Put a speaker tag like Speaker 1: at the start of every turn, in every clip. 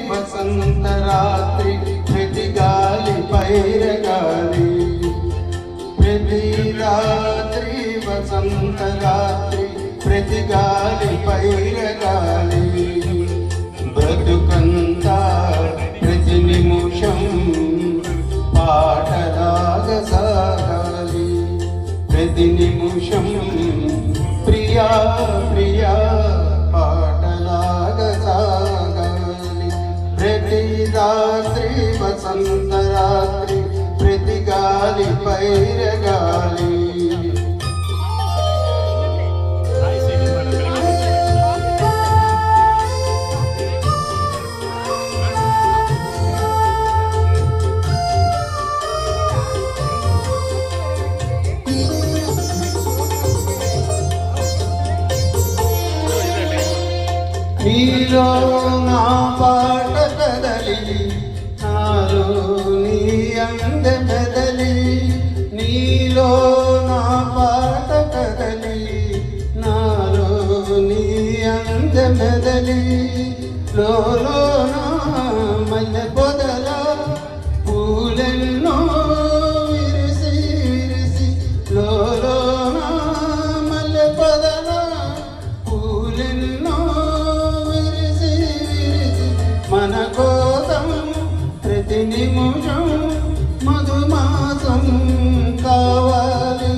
Speaker 1: వసంత రాత్రి ప్రతి గాలి పైరగాలి ప్రతి రాత్రి వసంత రాత్రి ప్రతి గాలి పైరగాలి బ్రతుకంతా ప్రతి నిమిషం పాటలాగా సాగాలి ప్రతి నిమిషం ప్రియా ప్రియా పాటలాగా సాగాలి ప్రతి రాత్రి వసంత రాత్రి ప్రతి గాలి పైరగాలి నీలో నా పాట కదలి నాలో నీ అంద కదలి నీలో నా పాట కదలి నాలో నీ అంద కదలి లోలో నా మల్లె పొదల పూలెన్నో విరిసి విరిసి లోలో నా మల్లె పొదల పూలెన్నో మన కోసం ప్రతి నిమిషం మధుమాసం కావాలి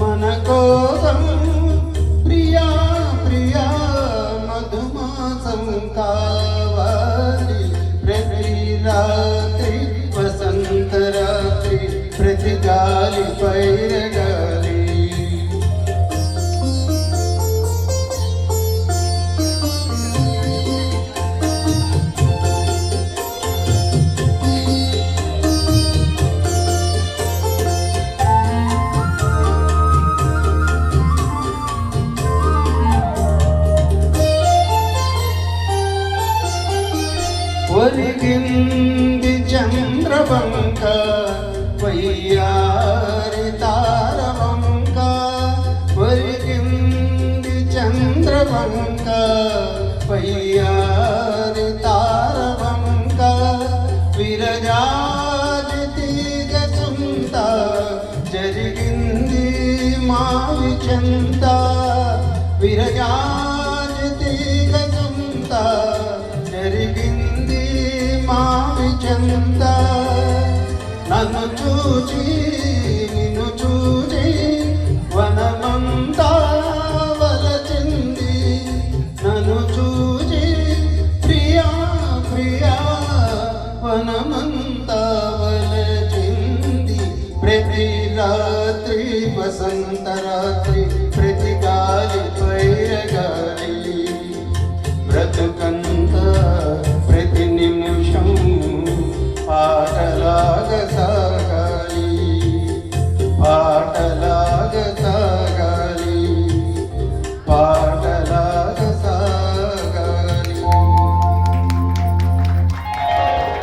Speaker 1: మన కోసం ప్రియా ప్రియా మధుమాసం కావాలి ప్రతి రాత్రి వసంత రాత్రి ప్రతి గాలి పైరగాలి ఒరిగింది చంద్రవంక వయ్యారి తారవంక ఒరిగింది చంద్రవంక వయ్యారి తారవంక విరజాజి తీగ సుంత జరిగింది మావి చెంత విరజాజి తీగ సుంత జరిగింది మావి చెంత నన్ను చూచి నిన్ను చూచి వనమంతా వలచింది నన్ను చూచి ప్రియా ప్రియా వనమంతా వలచింది ప్రతి రాత్రి వసంత రాత్రి ప్రతి గాలి పైరగాలి